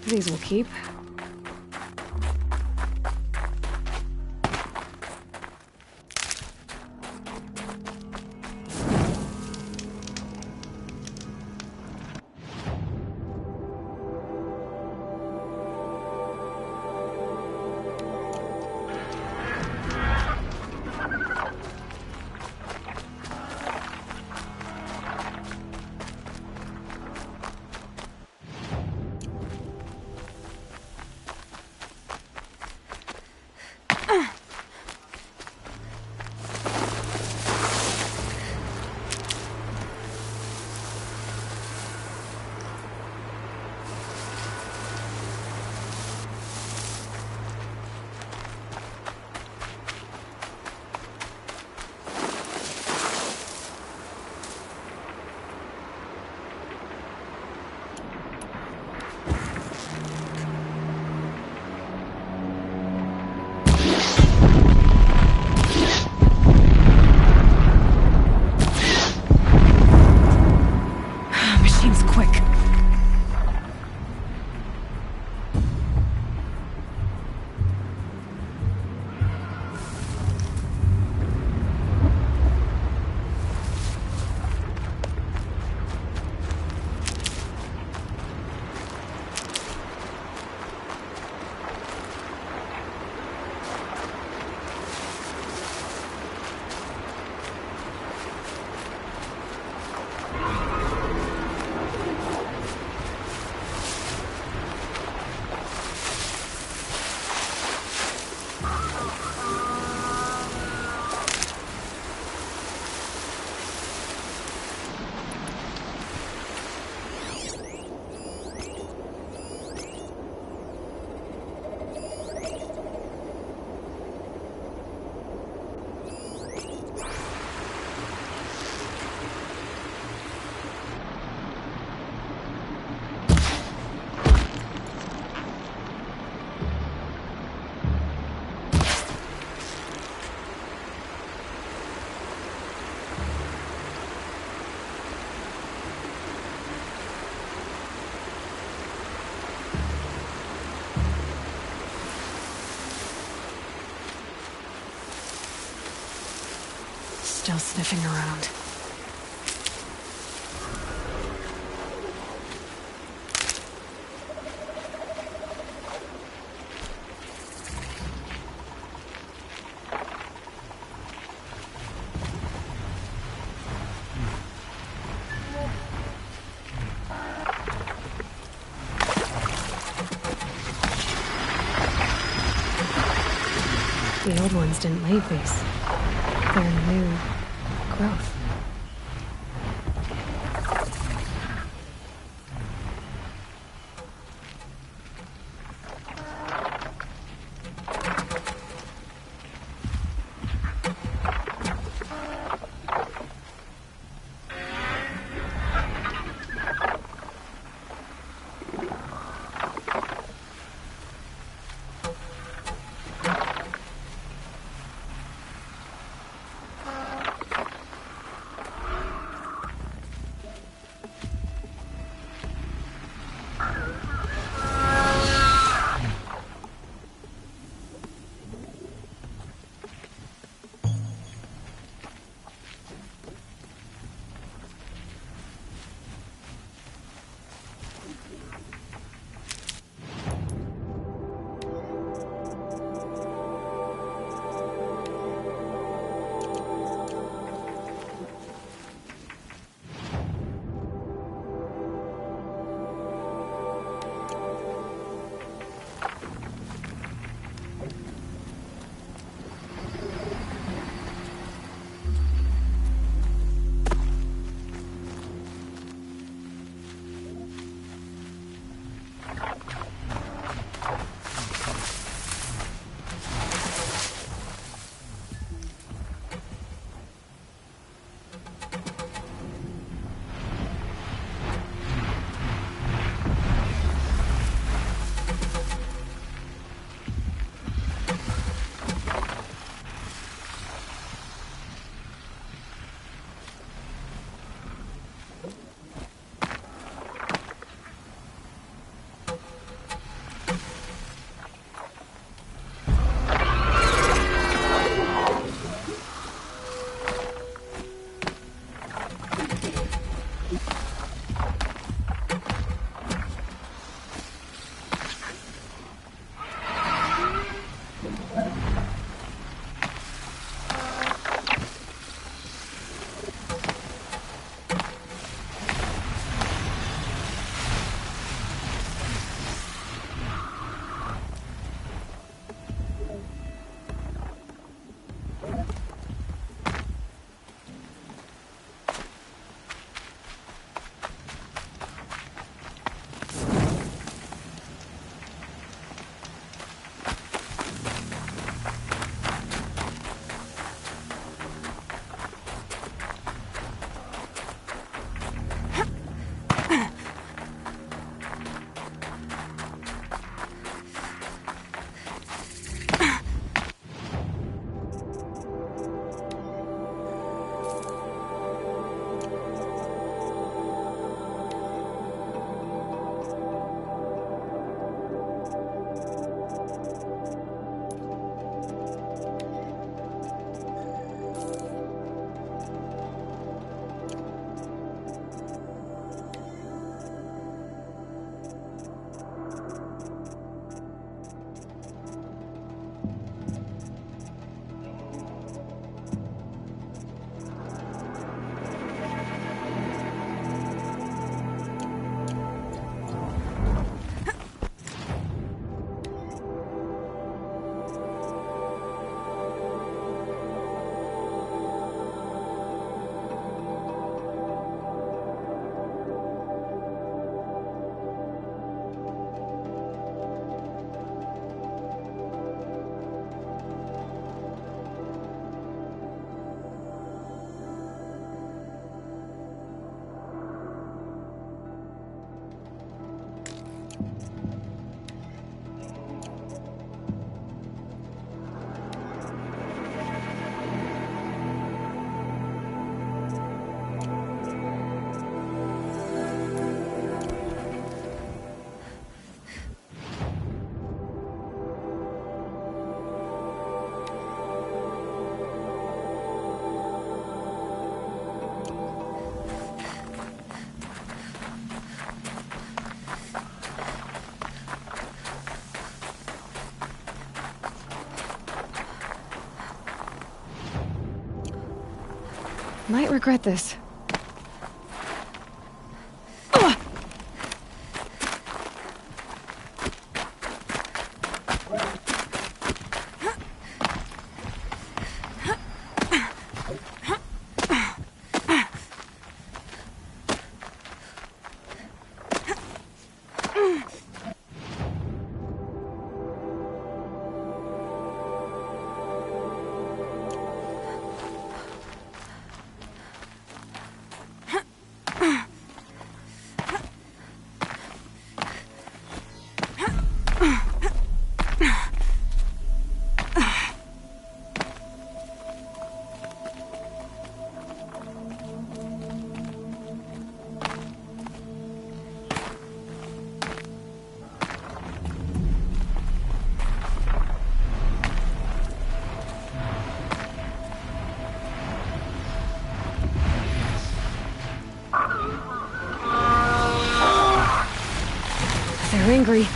These will keep. Still sniffing around. The old ones didn't leave these. They're new growth. Might regret this. They're angry.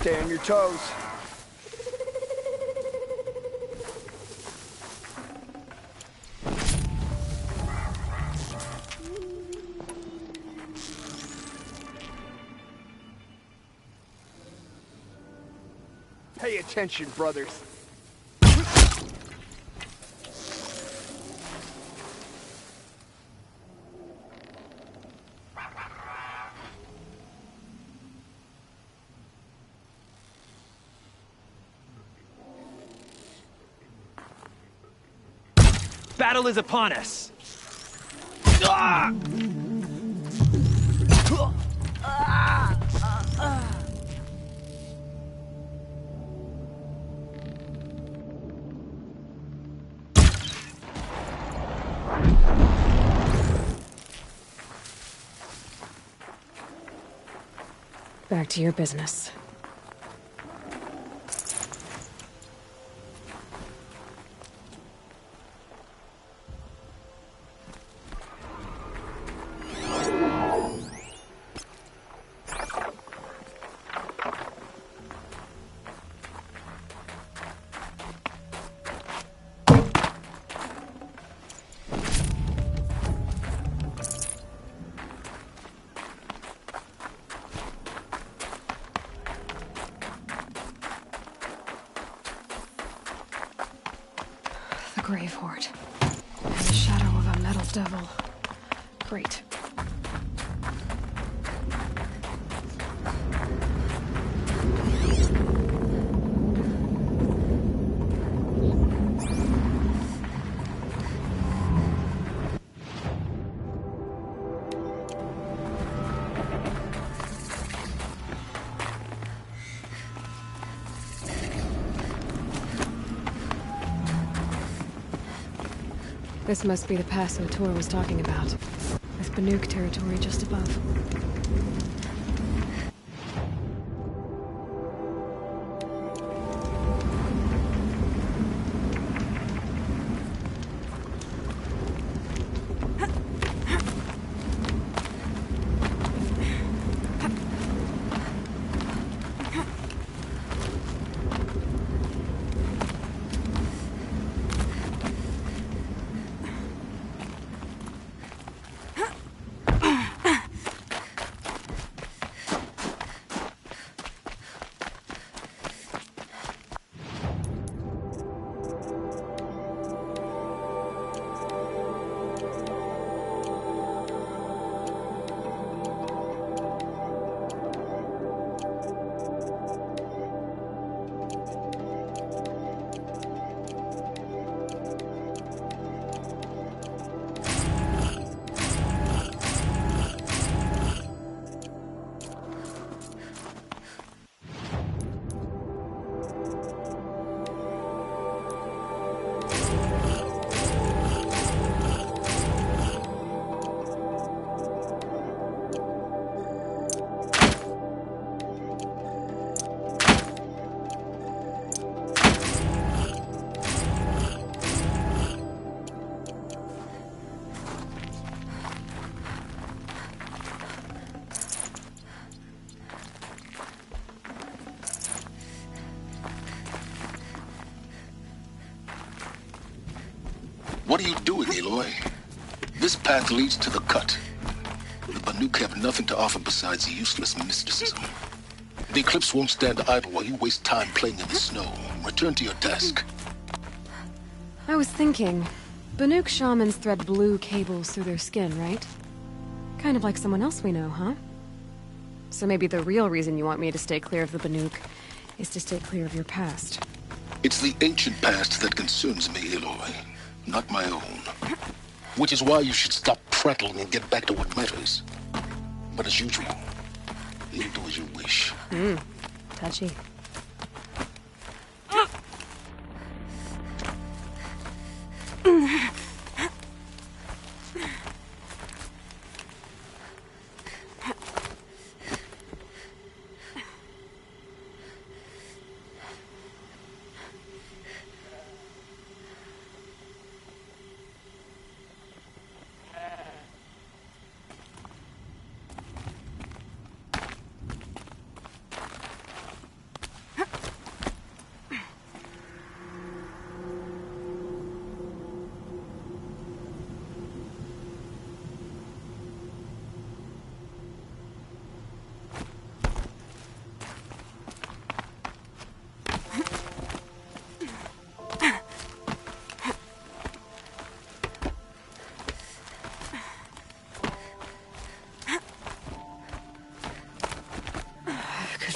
Stay on your toes. Pay attention, brothers. Battle is upon us! Ah! Back to your business. Grave Horde. And the shadow of a metal devil. Great. This must be the pass O'Tor was talking about, with Banuk territory just above. What are you doing, Aloy? This path leads to the cut. The Banuk have nothing to offer besides useless mysticism. The Eclipse won't stand idle while you waste time playing in the snow. Return to your task. I was thinking, Banuk shamans thread blue cables through their skin, right? Kind of like someone else we know, huh? So maybe the real reason you want me to stay clear of the Banuk is to stay clear of your past. It's the ancient past that concerns me, Aloy, not my own. Which is why you should stop prattling and get back to what matters. But as usual, you do as you wish. Touchy.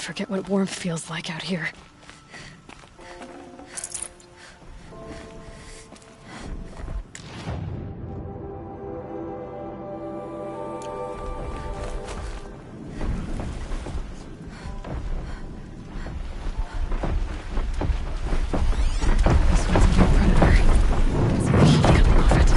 Forget what warmth feels like out here. This one's a new predator. Can see the heat coming off it.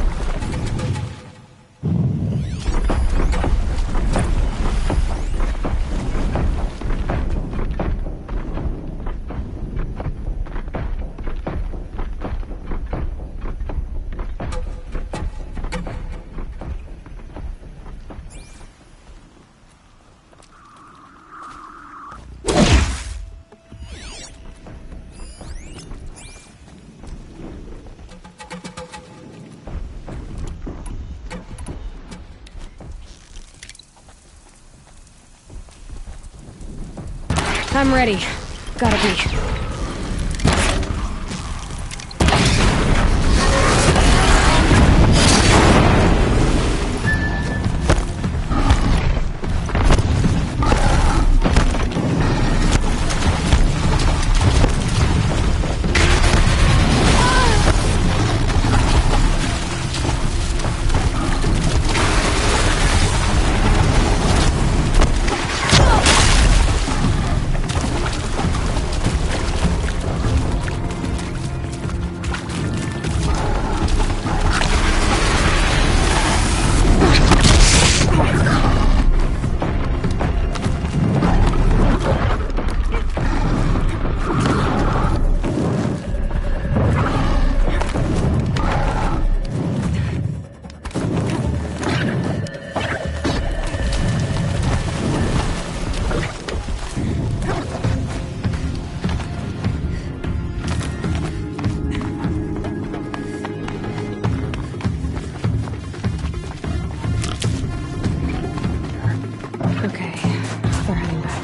I'm ready. Gotta be. Okay, they're heading back.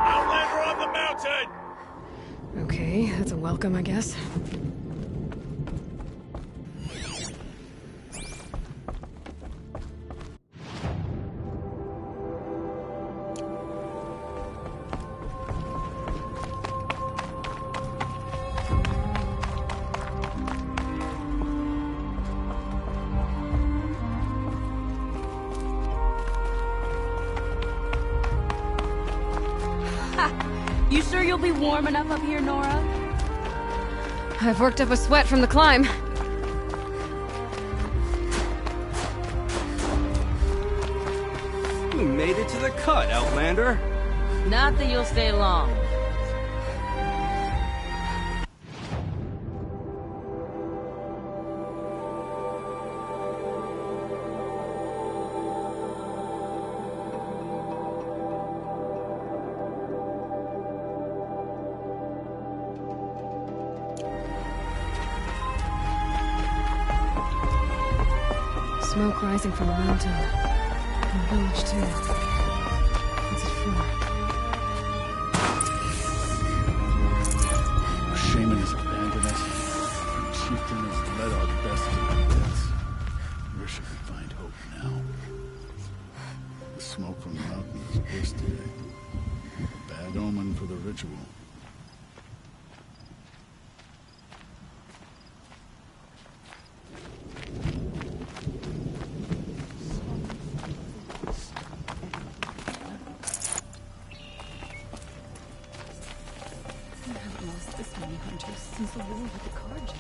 Outlander on the mountain! Okay, that's a welcome, I guess. You sure you'll be warm enough up here, Nora? I've worked up a sweat from the climb. We made it to the cut, Outlander. Not that you'll stay long. smoke rising from the mountain. And the village, too. What's it for? Our shaman has abandoned us. Our chieftain has led our best to the deaths. Where should we find hope now? The smoke from the mountain is worse today. A bad omen for the ritual. Since the war with the Carja.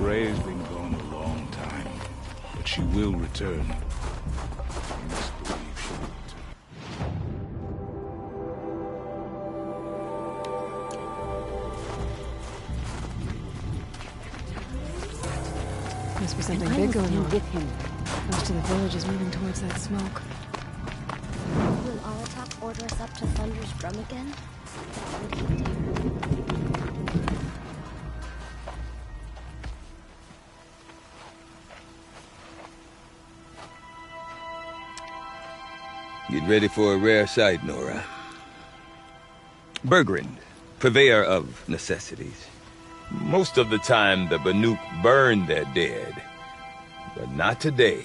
Ray's been gone a long time, but she will return. You must believe she will return. Must be something big going on. Most of the village is moving towards that smoke. Will Alatak order us up to Thunder's drum again? Would he dare? Get ready for a rare sight, Nora. Bergrind, purveyor of necessities. Most of the time, the Banuk burn their dead. But not today.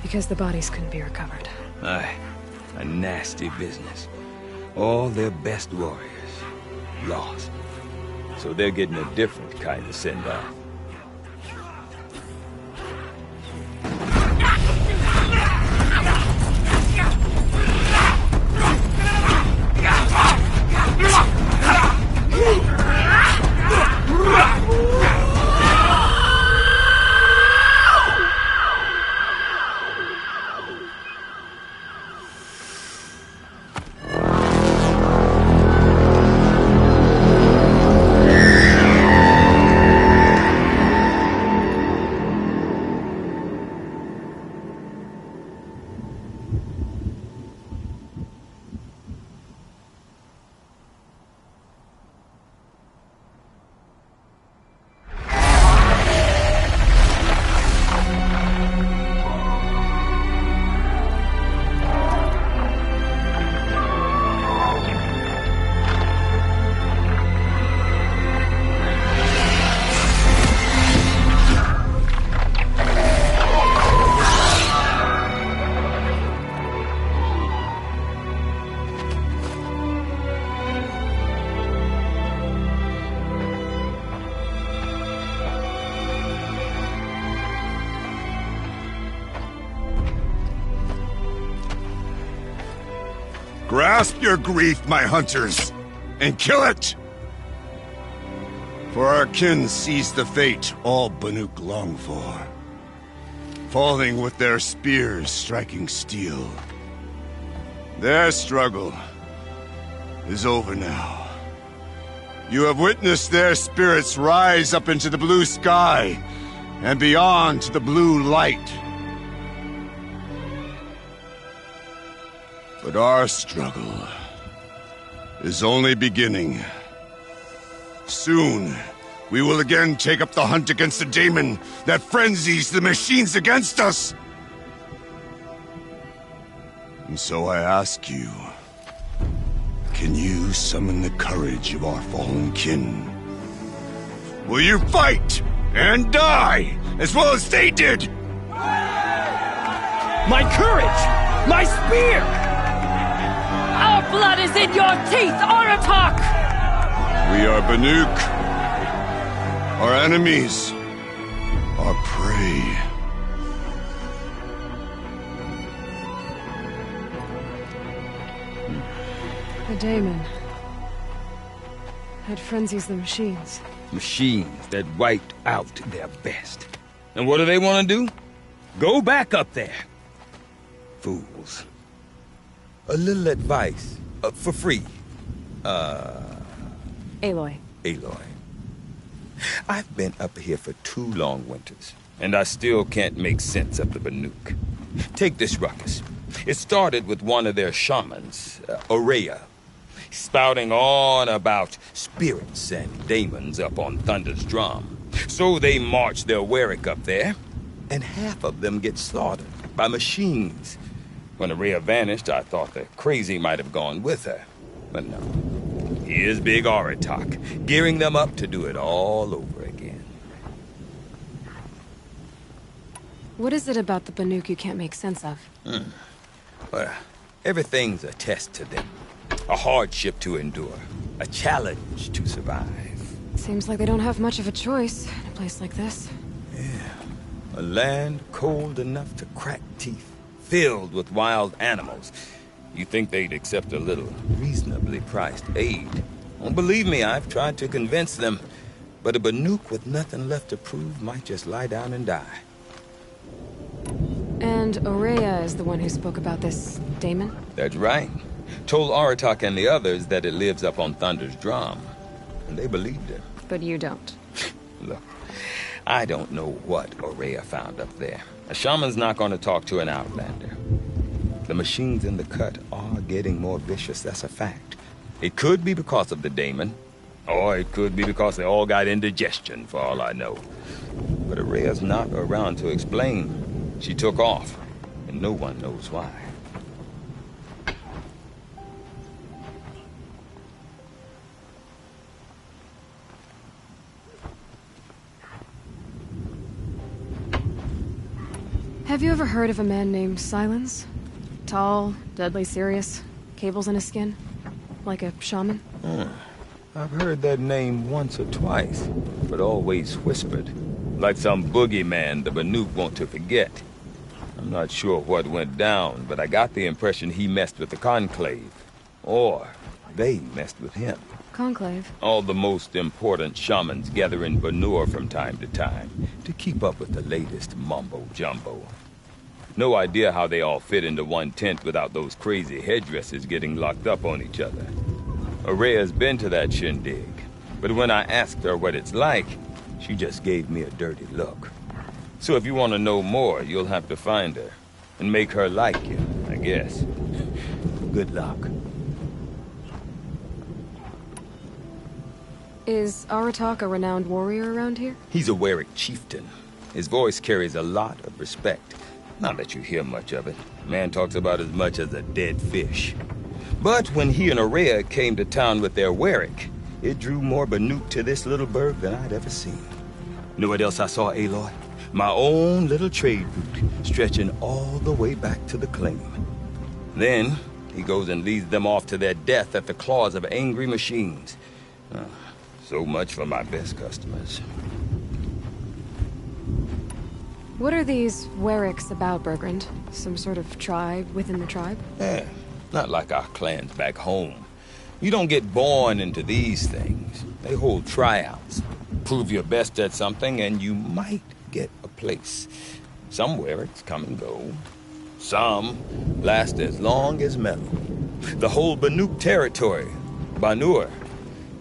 Because the bodies couldn't be recovered. Aye, a nasty business. All their best warriors lost. So they're getting a different kind of send-off. Grasp your grief, my hunters, and kill it! For our kin sees the fate all Banuk long for. Falling with their spears striking steel. Their struggle is over now. You have witnessed their spirits rise up into the blue sky and beyond to the blue light. But our struggle is only beginning. Soon, we will again take up the hunt against the daemon that frenzies the machines against us. And so I ask you, can you summon the courage of our fallen kin? Will you fight and die as well as they did? My courage! My spear! Our blood is in your teeth, Aratak! We are Banuk. Our enemies. Our prey. The daemon. It frenzies the machines. Machines that wiped out their best. And what do they want to do? Go back up there. Fools. A little advice. For free. Aloy. Aloy. I've been up here for 2 long winters, and I still can't make sense of the Banuk. Take this ruckus. It started with one of their shamans, Aurea, spouting on about spirits and demons up on Thunder's drum. So they march their Warwick up there, and half of them get slaughtered by machines. When Aurea vanished, I thought the crazy might have gone with her. But no. Here's Big Aratak, gearing them up to do it all over again. What is it about the Banuk you can't make sense of? Well, everything's a test to them. A hardship to endure. A challenge to survive. Seems like they don't have much of a choice in a place like this. A land cold enough to crack teeth, filled with wild animals. You think they'd accept a little reasonably priced aid. Well, believe me, I've tried to convince them. But a Banuk with nothing left to prove might just lie down and die. And Aurea is the one who spoke about this daemon? That's right. Told Aratak and the others that it lives up on Thunder's drum. And they believed her. But you don't. Look, I don't know what Aurea found up there. A shaman's not going to talk to an outlander. The machines in the cut are getting more vicious, that's a fact. It could be because of the daemon, or it could be because they all got indigestion, for all I know. But Aurea's not around to explain. She took off, and no one knows why. Have you ever heard of a man named Silence? Tall, deadly serious, cables in his skin, like a shaman? I've heard that name once or twice, but always whispered. Like some boogeyman the Banuk want to forget. I'm not sure what went down, but I got the impression he messed with the Conclave. Or they messed with him. Conclave? All the most important shamans gather in Banur from time to time to keep up with the latest mumbo-jumbo. No idea how they all fit into one tent without those crazy headdresses getting locked up on each other. Aurea's been to that shindig, but when I asked her what it's like, she just gave me a dirty look. So if you want to know more, you'll have to find her and make her like you, I guess. Good luck. Is Aratak a renowned warrior around here? He's a Warwick chieftain. His voice carries a lot of respect. Not that you hear much of it. Man talks about as much as a dead fish. But when he and Aurea came to town with their Warwick, it drew more Banuk to this little burg than I'd ever seen. You know what else I saw, Aloy? My own little trade route, stretching all the way back to the claim. Then, he goes and leads them off to their death at the claws of angry machines. So much for my best customers. What are these Warwicks about, Bergrand? Some sort of tribe within the tribe? Yeah, not like our clans back home. You don't get born into these things. They hold tryouts. Prove your best at something and you might get a place. Some Warwicks come and go. Some last as long as metal. The whole Banuk territory, Banur,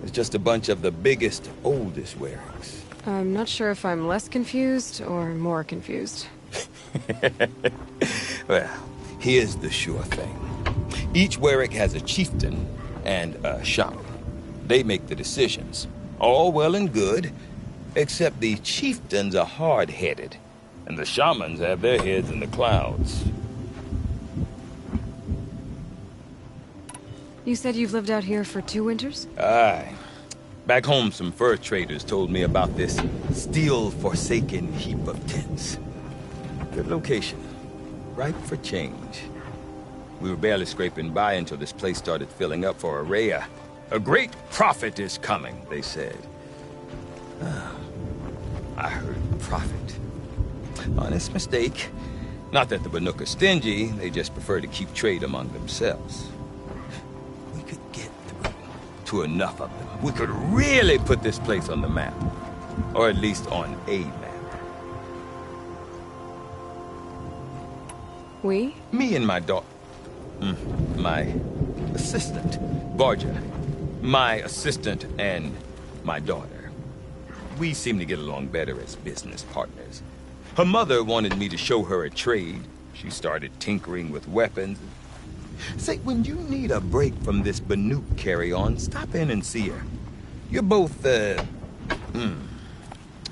is just a bunch of the biggest, oldest Warwicks. I'm not sure if I'm less confused or more confused. Well, here's the sure thing. Each Warwick has a chieftain and a shaman. They make the decisions. All well and good, Except the chieftains are hard-headed, and the shamans have their heads in the clouds. You said you've lived out here for 2 winters? Aye. Back home, some fur traders told me about this steel-forsaken heap of tents. Good location. Ripe for change. We were barely scraping by until this place started filling up for Araya. A great prophet is coming, they said. I heard prophet. Honest mistake. Not that the Banuk are stingy, they just prefer to keep trade among themselves. We could get through to enough of them. We could really put this place on the map. Or at least on a map. We? Me and my daughter. My assistant, Barja. My assistant and my daughter. We seem to get along better as business partners. Her mother wanted me to show her a trade. She started tinkering with weapons. Say, when you need a break from this Banuk carry-on, stop in and see her. You're both,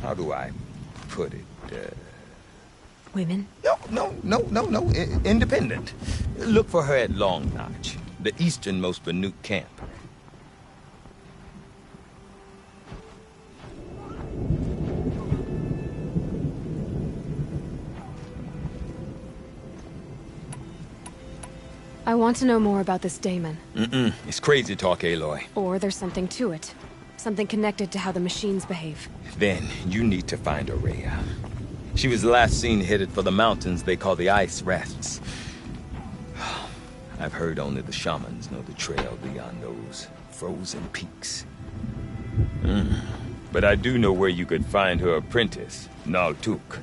how do I put it, Women? No. Independent. Look for her at Long Notch, the easternmost Banuk camp. I want to know more about this daemon. It's crazy talk, Aloy. Or there's something to it. Something connected to how the machines behave. Then you need to find Araya. She was last seen headed for the mountains they call the Ice Rats. I've heard only the shamans know the trail beyond those frozen peaks. But I do know where you could find her apprentice, Naltuk.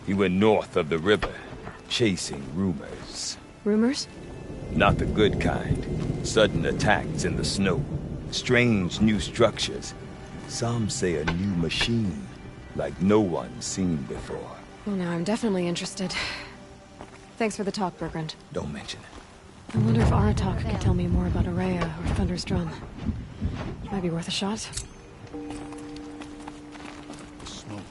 He went north of the river, chasing rumors. Rumors? Not the good kind. Sudden attacks in the snow. Strange new structures. Some say a new machine, like no one's seen before. Well, now I'm definitely interested. Thanks for the talk, Bergrand. Don't mention it. I wonder if Aratak can tell me more about Araya or Thunder's Drum. Might be worth a shot. Smoke.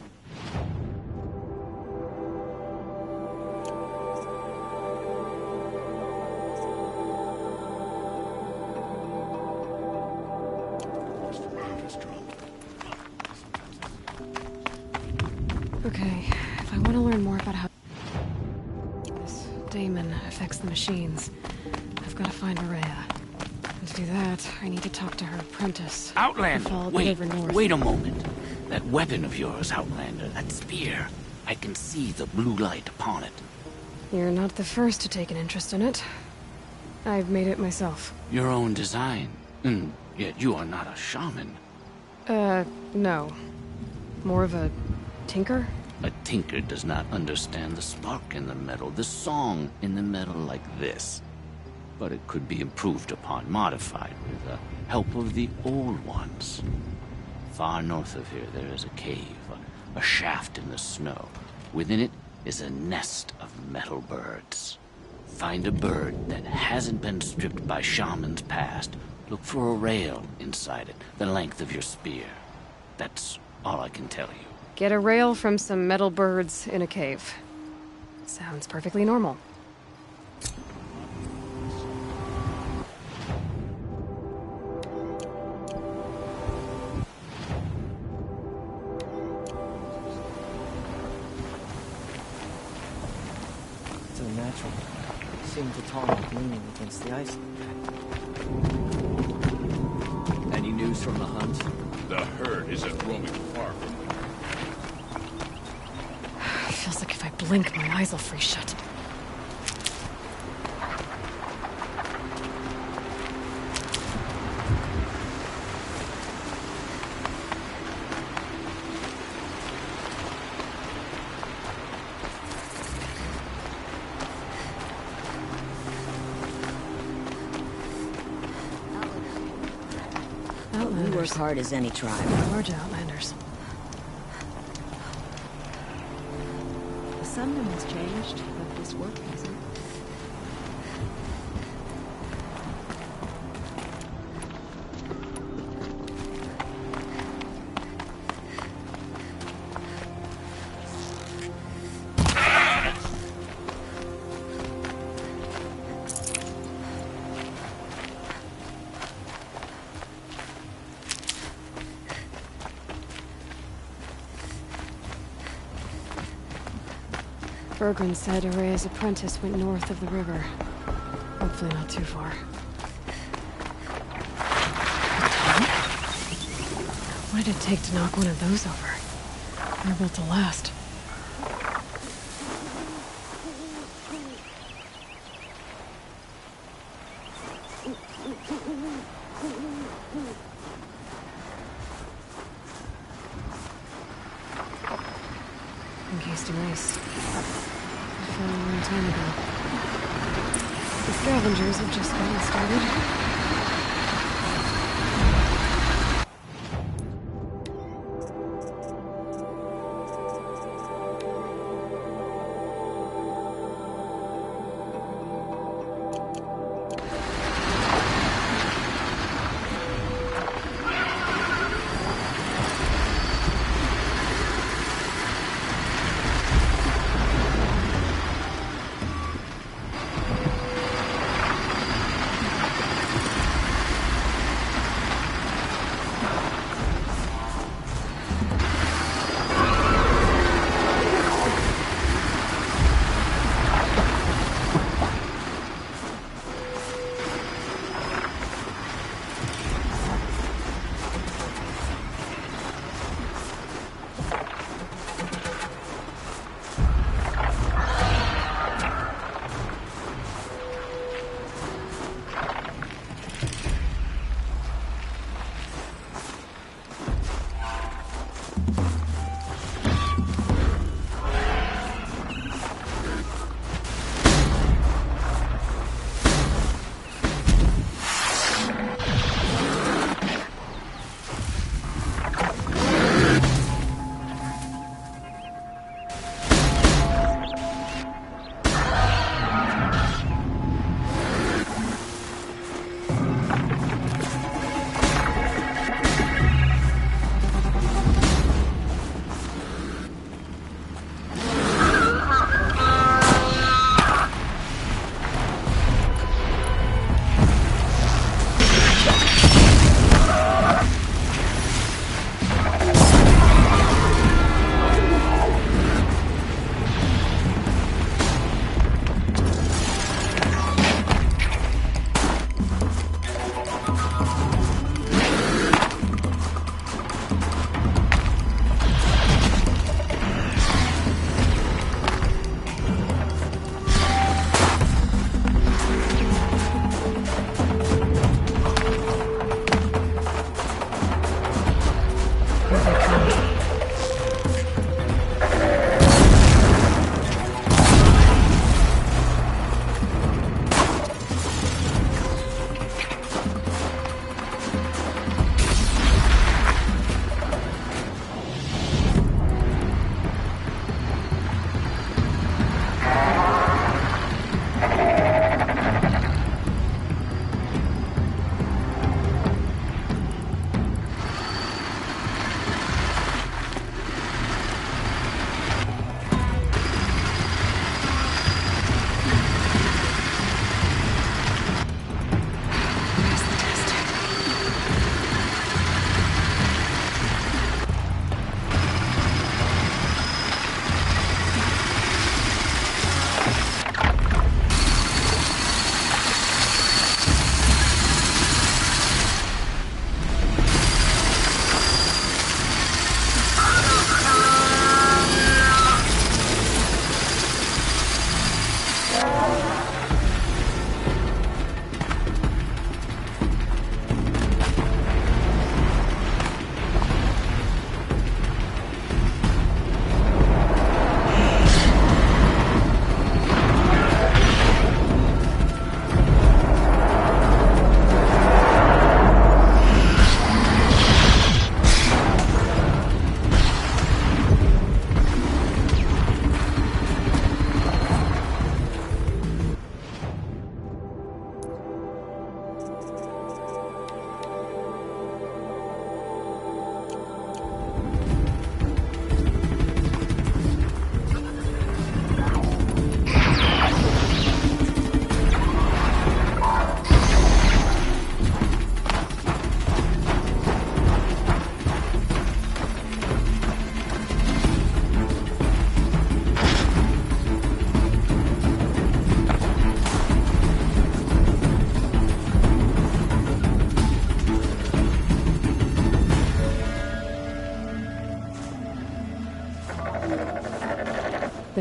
Okay, if I want to learn more about how this daemon affects the machines, I've got to find Araya. And to do that, I need to talk to her apprentice. Outlander, If I'll get wait, over north. wait a moment. That weapon of yours, Outlander, that spear. I can see the blue light upon it. You're not the first to take an interest in it. I've made it myself. Your own design. And yet you are not a shaman. No. More of a tinker? A tinker does not understand the spark in the metal, the song in the metal like this. But it could be improved upon, modified with the help of the old ones. Far north of here there is a cave, a shaft in the snow. Within it is a nest of metal birds. Find a bird that hasn't been stripped by shamans past. Look for a rail inside it, the length of your spear. That's all I can tell you. Get a rail from some metal birds in a cave. Sounds perfectly normal. It's unnatural. Seeing Tatara leaning against the ice. Any news from the hunt? The herd isn't roaming far from them. Feels like if I blink, my eyes will freeze shut. We work hard as any tribe. Large outlanders. The sun has changed, but this work hasn't. Fergren said Araya's apprentice went north of the river. Hopefully not too far. What did it take to knock one of those over? They're built to last. Encased in ice. I fell a long time ago. The scavengers have just gotten started.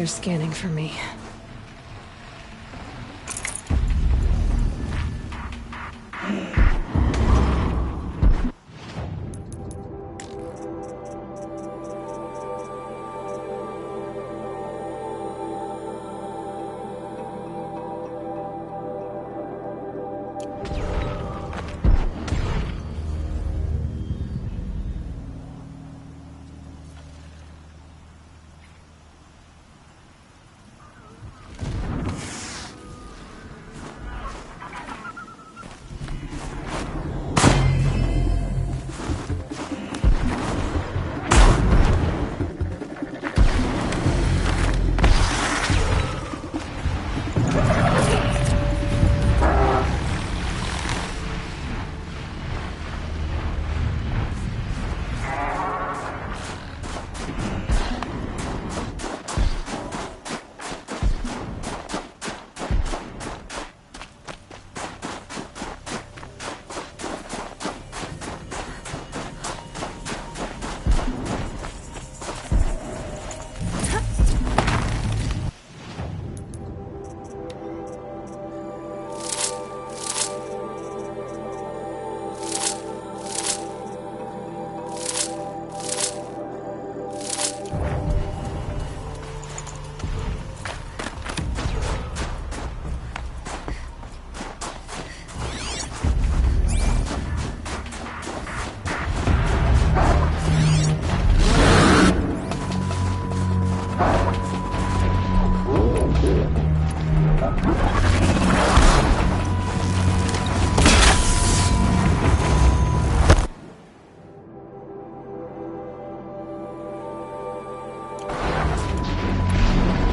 They're scanning for me.